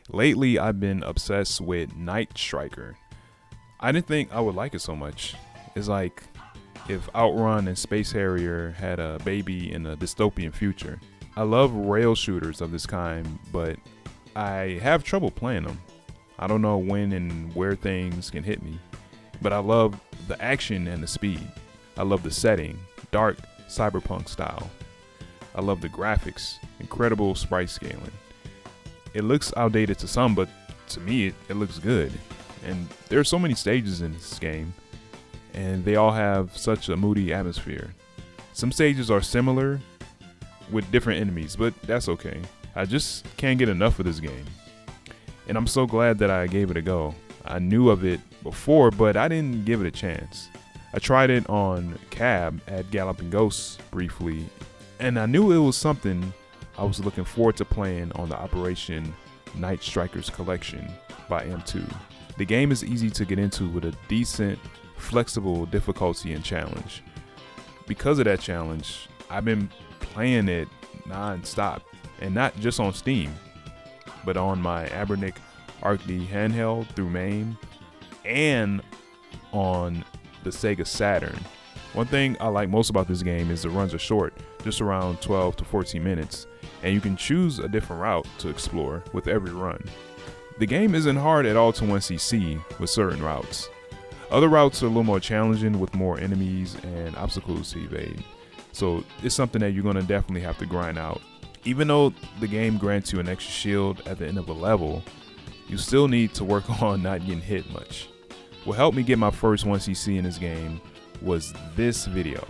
Lately, I've been obsessed with Night Striker. I didn't think I would like it so much. It's like if Outrun and Space Harrier had a baby in a dystopian future. I love rail shooters of this kind, but I have trouble playing them. I don't know when and where things can hit me, but I love the action and the speed. I love the setting, dark cyberpunk style. I love the graphics, incredible sprite scaling. It looks outdated to some, but to me, it looks good. And there are so many stages in this game, and they all have such a moody atmosphere. Some stages are similar with different enemies, but that's okay. I just can't get enough of this game. And I'm so glad that I gave it a go. I knew of it before, but I didn't give it a chance. I tried it on Cab at Galloping Ghosts briefly, and I knew it was something I was looking forward to playing on the Operation Night Strikers collection by M2. The game is easy to get into with a decent, flexible difficulty and challenge. Because of that challenge, I've been playing it non-stop, and not just on Steam, but on my Abernic Arcade handheld through MAME, and on the Sega Saturn. One thing I like most about this game is the runs are short, just around 12 to 14 minutes, and you can choose a different route to explore with every run. The game isn't hard at all to 1cc with certain routes. Other routes are a little more challenging with more enemies and obstacles to evade, so it's something that you're going to definitely have to grind out. Even though the game grants you an extra shield at the end of a level, you still need to work on not getting hit much. What helped me get my first 1cc in this game was this video.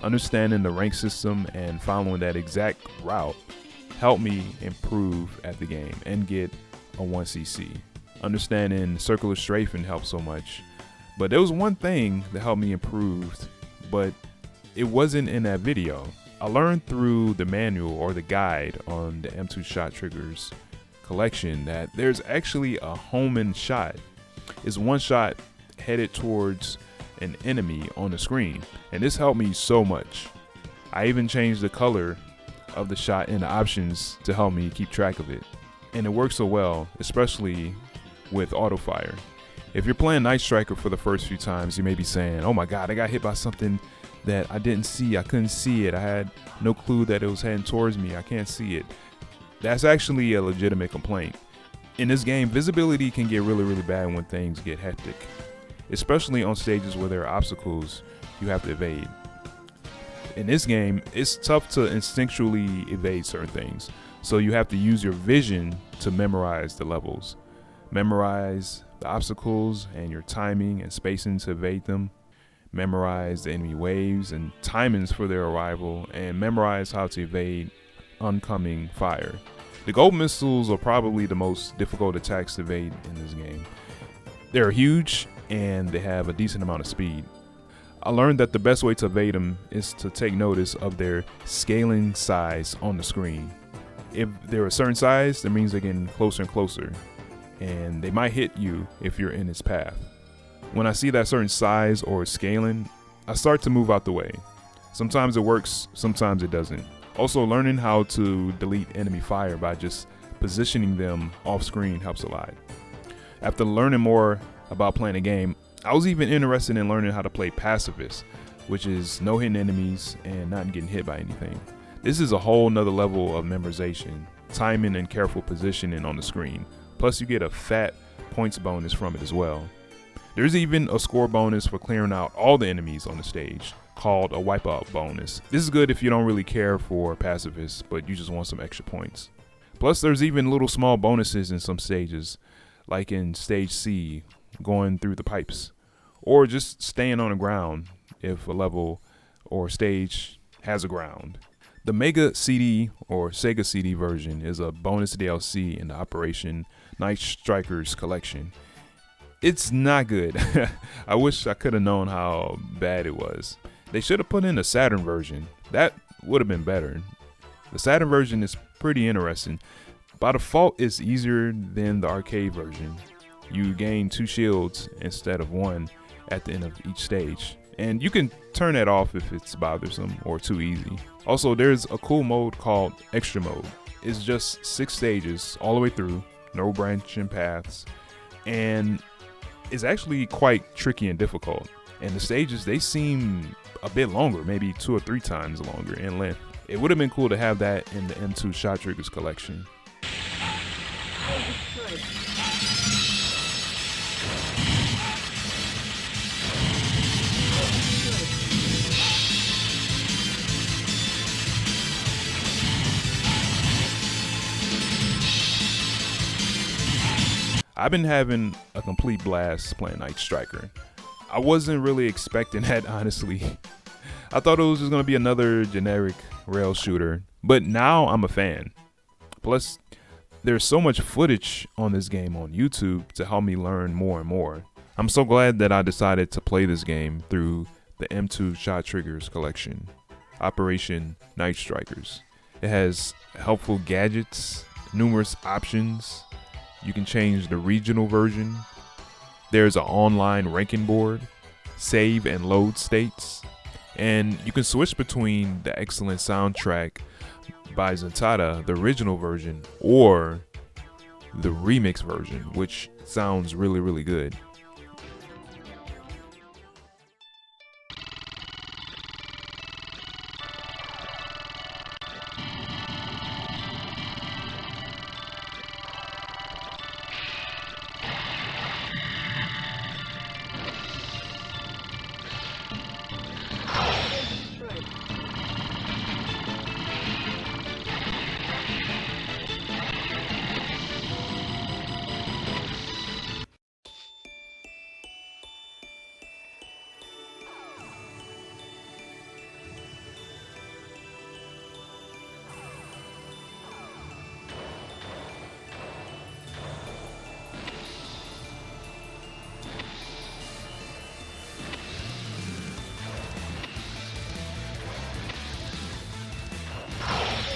Understanding the rank system and following that exact route helped me improve at the game and get a 1cc. Understanding circular strafing helped so much, but there was one thing that helped me improve, but it wasn't in that video. I learned through the manual or the guide on the M2 Shot Triggers collection that there's actually a homing shot. It's one shot headed towards an enemy on the screen, and this helped me so much. I even changed the color of the shot in the options to help me keep track of it, and it works so well, especially with auto fire. If you're playing Night Striker for the first few times, you may be saying, oh my god, I got hit by something that I didn't see. I couldn't see it. I had no clue that it was heading towards me. I can't see it. That's actually a legitimate complaint. In this game, visibility can get really bad when things get hectic, especially on stages where there are obstacles you have to evade. In this game, it's tough to instinctually evade certain things, so you have to use your vision to memorize the levels. Memorize the obstacles and your timing and spacing to evade them. Memorize the enemy waves and timings for their arrival, and memorize how to evade oncoming fire. The gold missiles are probably the most difficult attacks to evade in this game. They're huge and they have a decent amount of speed. I learned that the best way to evade them is to take notice of their scaling size on the screen. If they're a certain size, that means they're getting closer and closer, and they might hit you if you're in its path. When I see that certain size or scaling, I start to move out the way. Sometimes it works, sometimes it doesn't. Also, learning how to delete enemy fire by just positioning them off screen helps a lot. After learning more about playing the game, I was even interested in learning how to play pacifist, which is no hitting enemies and not getting hit by anything. This is a whole nother level of memorization, timing, and careful positioning on the screen. Plus, you get a fat points bonus from it as well. There's even a score bonus for clearing out all the enemies on the stage, called a wipeout bonus. This is good if you don't really care for pacifists, but you just want some extra points. Plus, there's even little small bonuses in some stages, like in stage C, going through the pipes, or just staying on the ground if a level or stage has a ground. The Mega CD or Sega CD version is a bonus DLC in the Operation Night Strikers collection. It's not good. I wish I could have known how bad it was. They should have put in a Saturn version. That would have been better. The Saturn version is pretty interesting. By default, it's easier than the arcade version. You gain 2 shields instead of 1 at the end of each stage, and you can turn that off if it's bothersome or too easy. Also, there's a cool mode called Extra Mode. is just 6 stages all the way through, no branching paths, and is actually quite tricky and difficult. And the stages, they seem a bit longer, maybe 2 or 3 times longer in length. It would have been cool to have that in the M2 Shot Triggers collection. I've been having a complete blast playing Night Striker. I wasn't really expecting that, honestly. I thought it was just going to be another generic rail shooter, but now I'm a fan. Plus, there's so much footage on this game on YouTube to help me learn more and more. I'm so glad that I decided to play this game through the M2 Shot Triggers collection, Operation Night Strikers. It has helpful gadgets, numerous options. You can change the regional version. There's an online ranking board, save and load states, and you can switch between the excellent soundtrack by Taito, the original version, or the remix version, which sounds really, really good.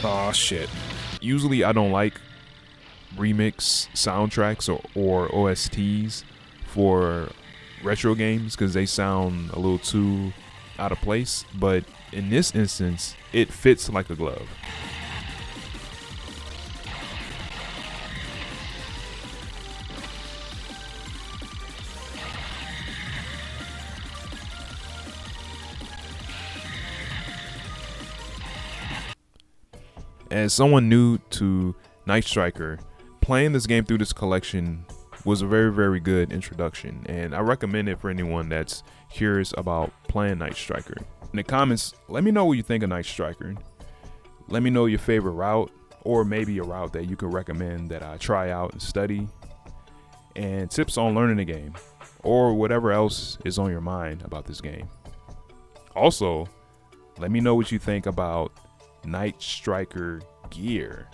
Oh shit. Usually I don't like remix soundtracks or OSTs for retro games because they sound a little too out of place, but in this instance it fits like a glove. As someone new to Night Striker, playing this game through this collection was a very, very good introduction, and I recommend it for anyone that's curious about playing Night Striker. In the comments, let me know what you think of Night Striker. Let me know your favorite route, or maybe a route that you could recommend that I try out and study, and tips on learning the game, or whatever else is on your mind about this game. Also, let me know what you think about Night Striker gear.